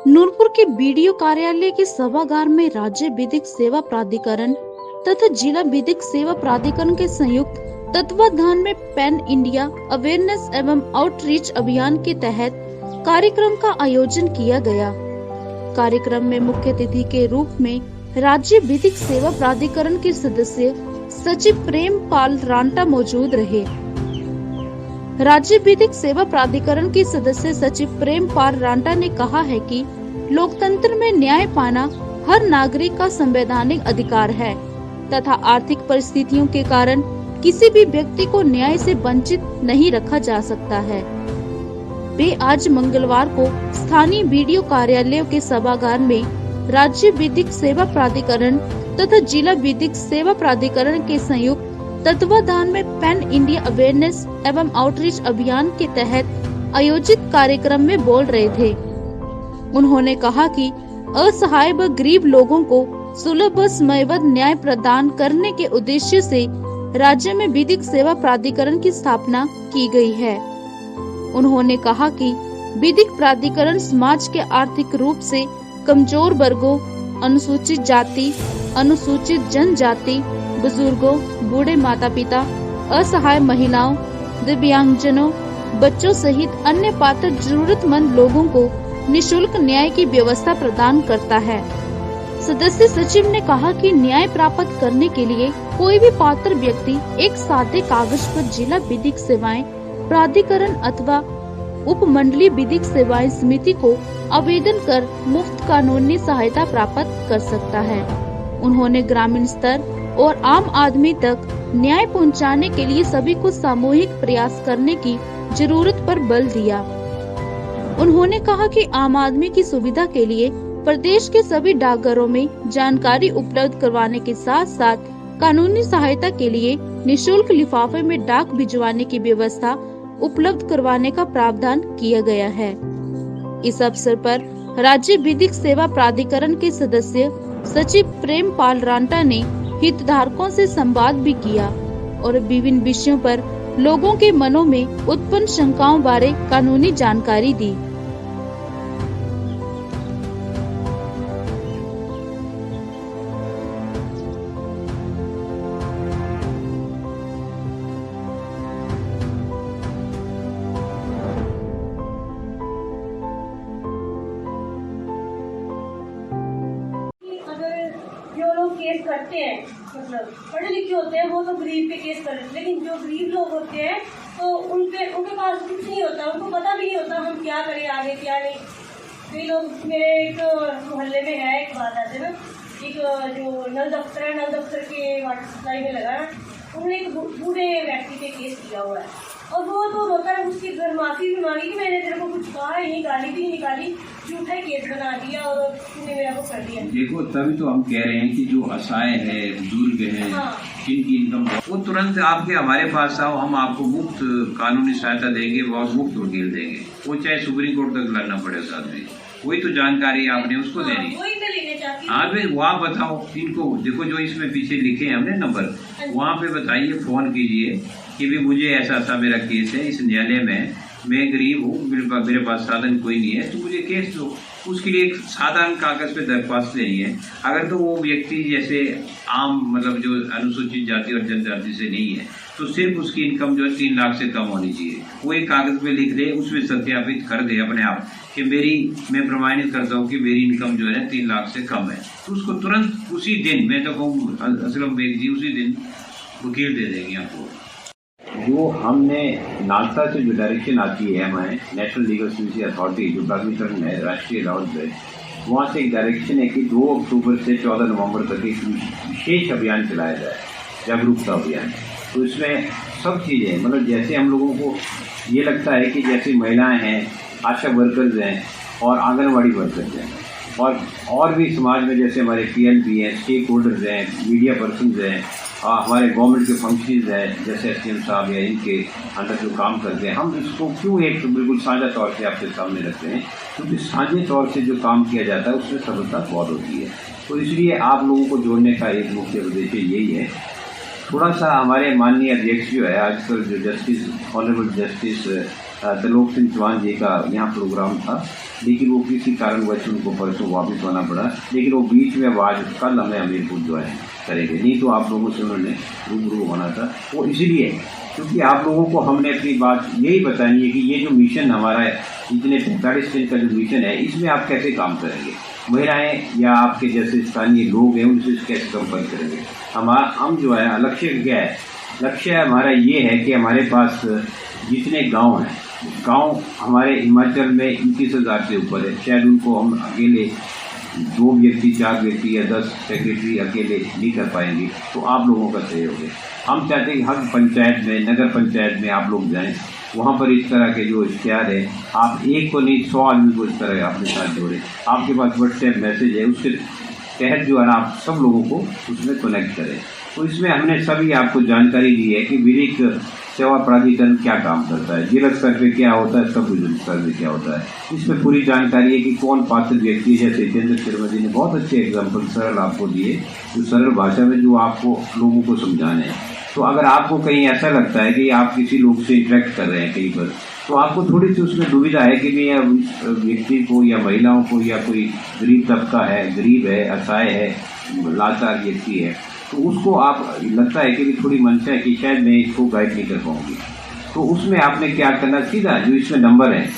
नूरपुर के बीडीओ कार्यालय के सभागार में राज्य विधिक सेवा प्राधिकरण तथा जिला विधिक सेवा प्राधिकरण के संयुक्त तत्वाधान में पैन इंडिया अवेयरनेस एवं आउटरीच अभियान के तहत कार्यक्रम का आयोजन किया गया। कार्यक्रम में मुख्य अतिथि के रूप में राज्य विधिक सेवा प्राधिकरण के सदस्य सचिव प्रेम पाल रांटा मौजूद रहे। राज्य विधिक सेवा प्राधिकरण के सदस्य सचिव प्रेम पाल रांटा ने कहा है कि लोकतंत्र में न्याय पाना हर नागरिक का संवैधानिक अधिकार है तथा आर्थिक परिस्थितियों के कारण किसी भी व्यक्ति को न्याय से वंचित नहीं रखा जा सकता है। वे आज मंगलवार को स्थानीय बीडीओ कार्यालयों के सभागार में राज्य विधिक सेवा प्राधिकरण तथा जिला विधिक सेवा प्राधिकरण के संयुक्त तत्वाधान में पैन इंडिया अवेयरनेस एवं आउटरीच अभियान के तहत आयोजित कार्यक्रम में बोल रहे थे। उन्होंने कहा कि असहाय व गरीब लोगों को सुलभ व समयबद्ध न्याय प्रदान करने के उद्देश्य से राज्य में विधिक सेवा प्राधिकरण की स्थापना की गई है। उन्होंने कहा कि विधिक प्राधिकरण समाज के आर्थिक रूप से कमजोर वर्गों, अनुसूचित जाति, अनुसूचित जनजाति, बुजुर्गों, बूढ़े माता पिता, असहाय महिलाओं, दिव्यांगजनों, बच्चों सहित अन्य पात्र जरूरतमंद लोगों को निशुल्क न्याय की व्यवस्था प्रदान करता है। सदस्य सचिव ने कहा कि न्याय प्राप्त करने के लिए कोई भी पात्र व्यक्ति एक सादे कागज पर जिला विधिक सेवाएं प्राधिकरण अथवा उपमंडलीय विधिक सेवाएं समिति को आवेदन कर मुफ्त कानूनी सहायता प्राप्त कर सकता है। उन्होंने ग्रामीण स्तर और आम आदमी तक न्याय पहुंचाने के लिए सभी को सामूहिक प्रयास करने की जरूरत पर बल दिया। उन्होंने कहा कि आम आदमी की सुविधा के लिए प्रदेश के सभी डाकघरों में जानकारी उपलब्ध करवाने के साथ साथ कानूनी सहायता के लिए निशुल्क लिफाफे में डाक भिजवाने की व्यवस्था उपलब्ध करवाने का प्रावधान किया गया है। इस अवसर पर राज्य विधिक सेवा प्राधिकरण के सदस्य सचिव प्रेम पाल रांटा ने हितधारकों से संवाद भी किया और विभिन्न विषयों पर लोगों के मनों में उत्पन्न शंकाओं बारे कानूनी जानकारी दी। जो लोग केस करते हैं, मतलब पढ़े लिखे होते हैं, वो तो गरीब पे केस करते हैं, लेकिन जो गरीब लोग होते हैं तो उनके पास कुछ नहीं होता, उनको पता भी नहीं होता हम क्या करें आगे क्या नहीं। कई लोग मेरे एक मोहल्ले में है, एक बात आते ना, एक जो नल दफ्तर है, नल दफ्तर के वाटर सप्लाई में लगा ना, उन्होंने एक बूढ़े व्यक्ति पे केस किया हुआ है और वो तो रोता है, उसकी घर माफी भी मांगी कि मैंने तेरे को कुछ कहा ही नहीं, गाली भी नहीं निकाली, झूठा ही केस बना दिया और तूने मेरा को कर दिया। देखो तभी तो हम कह रहे हैं कि जो असहाय है, बुजुर्ग है, जिनकी इनकम वो तुरंत आपके हमारे पास आओ, हम आपको मुफ्त कानूनी सहायता देंगे, बहुत मुफ्त वकील देंगे, वो चाहे सुप्रीम कोर्ट तक लड़ना पड़े उस आदमी। वही तो जानकारी आपने उसको देनी। हाँ भाई वहाँ बताओ इनको, देखो जो इसमें पीछे लिखे हैं हमने नंबर, वहाँ पे बताइए, फोन कीजिए कि भी मुझे ऐसा ऐसा मेरा केस है इस न्यायालय में, मैं गरीब हूँ, मेरे पास साधन कोई नहीं है, तो मुझे केस दो। उसके लिए एक साधारण कागज पे दरख्वास्त देनी है। अगर तो वो व्यक्ति जैसे आम मतलब जो अनुसूचित जाति और जनजाति से नहीं है, तो सिर्फ उसकी इनकम जो है 3 लाख से कम होनी चाहिए। वो एक कागज पे लिख दे, उसमें सत्यापित कर दे अपने आप कि मैं प्रमाणित करता हूँ कि मेरी इनकम जो है 3 लाख से कम है, तो उसको तुरंत उसी दिन, मैं तो कहूँ असलम बेग जी उसी दिन वकील दे देंगे आपको। जो हमने नालसा से जो डायरेक्शन आती है हमारे नेशनल लीगल सर्विस अथॉरिटी जो प्राधिकरण है, राष्ट्रीय अदालत है, वहाँ से एक डायरेक्शन है कि 2 अक्टूबर से 14 नवंबर तक एक विशेष अभियान चलाया जाए, जागरूकता अभियान। तो इसमें सब चीज़ें मतलब जैसे हम लोगों को ये लगता है कि जैसे महिलाएं हैं, आशा वर्कर्स हैं और आंगनवाड़ी वर्कर्स हैं और भी समाज में जैसे हमारे PLP हैं, स्टेक होल्डर्स हैं, मीडिया पर्सनस हैं, हमारे गवर्नमेंट के फंक्शंस हैं जैसे SDM साहब या इनके अंदर जो काम करते हैं, हम इसको क्यों एक बिल्कुल साझा तौर से आपके सामने रखते हैं, क्योंकि साझे तौर से जो काम किया जाता है उसमें सफलता बहुत होती है। तो इसलिए आप लोगों को जोड़ने का एक मुख्य उद्देश्य यही है। थोड़ा सा हमारे माननीय अध्यक्ष जो है आजकल जो justice honourable justice Trilok Singh Chauhan ji का यहाँ प्रोग्राम था, लेकिन वो किसी कारणवश उनको परसों वापस आना पड़ा। लेकिन वो बीच में आज कल हमें हमीरपुर ज्वाइन करेंगे, नहीं तो आप लोगों से उन्होंने रूबरू होना था। वो इसीलिए क्योंकि आप लोगों को हमने अपनी बात यही बतानी है कि ये जो मिशन हमारा है, इतने 45 दिन का जो मिशन है, इसमें आप कैसे काम करेंगे, महिलाएं या आपके जैसे स्थानीय लोग हैं उनसे कैसे संपर्क करेंगे। हम जो है लक्ष्य क्या है, लक्ष्य हमारा ये है कि हमारे पास जितने गांव हैं, गांव हमारे हिमाचल में 29,000 से ऊपर है। शायद उनको हम अकेले 2 व्यक्ति 4 व्यक्ति या 10 सेक्रेटरी अकेले नहीं कर पाएंगे, तो आप लोगों का सहयोग है। हम चाहते हैं कि हर पंचायत में, नगर पंचायत में आप लोग जाएं, वहाँ पर इस तरह के जो इश्तिहार है, आप एक को नहीं 100 आदमी को इस तरह अपने साथ जोड़ें। आपके पास व्हाट्सएप मैसेज है, उसके तहत जो है ना आप सब लोगों को उसमें कनेक्ट करें। तो इसमें हमने सभी आपको जानकारी दी है कि विधिक सेवा प्राधिकरण क्या काम करता है, जिला स्तर पे क्या होता है, सब डिवीजन स्तर पे क्या होता है। इसमें पूरी जानकारी है कि कौन पात्र व्यक्ति है। जैसे जितेंद्र शर्मा जी ने बहुत अच्छे एग्जाम्पल सरल आपको दिए, जो सरल भाषा में जो आपको लोगों को समझाने हैं। तो अगर आपको कहीं ऐसा लगता है कि आप किसी लोग से इंटरेक्ट कर रहे हैं कहीं पर, तो आपको थोड़ी सी उसमें दुविधा है कि भाई व्यक्ति को या महिलाओं को या कोई गरीब तबका है, गरीब है, असहाय है, लाचार व्यक्ति है, तो उसको आप लगता है कि थोड़ी मंशा है कि शायद मैं इसको गाइड नहीं कर पाऊंगी। तो उसमें आपने क्या करना, सीधा जो इसमें नंबर है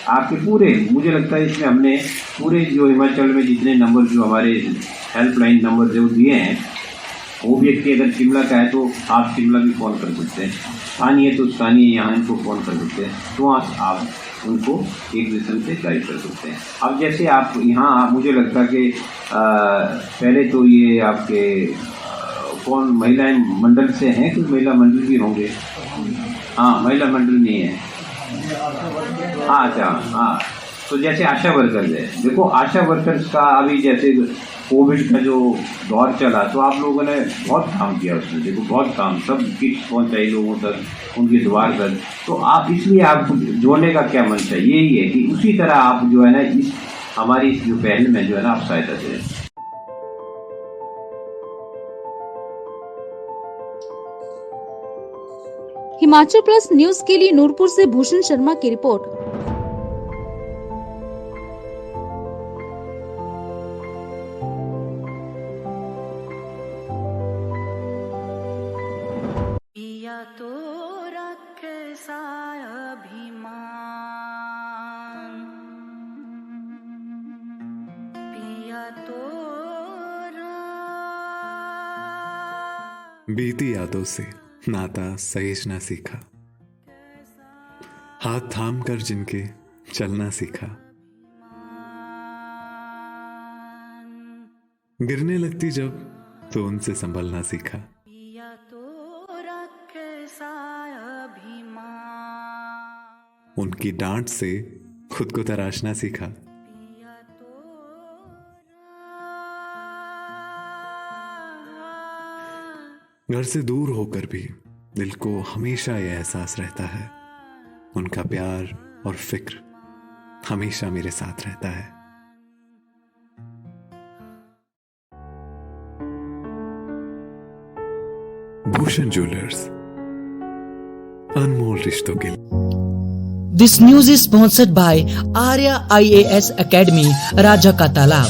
आपके पूरे, मुझे लगता है इसमें हमने पूरे जो हिमाचल में जितने नंबर जो हमारे हेल्पलाइन नंबर जो दिए हैं, वो व्यक्ति अगर शिमला का है तो आप शिमला भी फ़ोन कर सकते हैं, स्थानीय तो स्थानीय यहाँ इनको फ़ोन कर सकते हैं, तो आप उनको एक दूसरे से गाइड कर सकते हैं। अब जैसे आप यहाँ मुझे लगता है कि पहले तो ये आपके कौन महिलाएं मंडल से हैं, कुछ महिला मंडल भी होंगे। हाँ, महिला मंडल नहीं है। हाँ अच्छा, हाँ तो जैसे आशा वर्कर्स है, देखो आशा वर्कर्स का अभी जैसे कोविड का जो दौर चला, तो आप लोगों ने बहुत काम किया उसमें, देखो बहुत काम, सब किट्स पहुंचाई लोगों तक, उनके द्वार तक। तो आप इसलिए आप जोड़ने का क्या मन चाहिए, यही है कि उसी तरह आप जो है ना इस हमारी इस जो पहल में जो है ना आप सहायता करें। हिमाचल प्लस न्यूज के लिए नूरपुर से भूषण शर्मा की रिपोर्ट। पिया तो रखसा अभिमान, पिया तो बीती यादों से नाता सहेजना सीखा, हाथ थाम कर जिनके चलना सीखा, गिरने लगती जब तो उनसे संभलना सीखा, उनकी डांट से खुद को तराशना सीखा, घर से दूर होकर भी दिल को हमेशा यह एहसास रहता है, उनका प्यार और फिक्र हमेशा मेरे साथ रहता है। भूषण ज्वेलर्स, अनमोल रिश्तों के लिए। This news is sponsored by Arya IAS Academy, Raja का तालाब।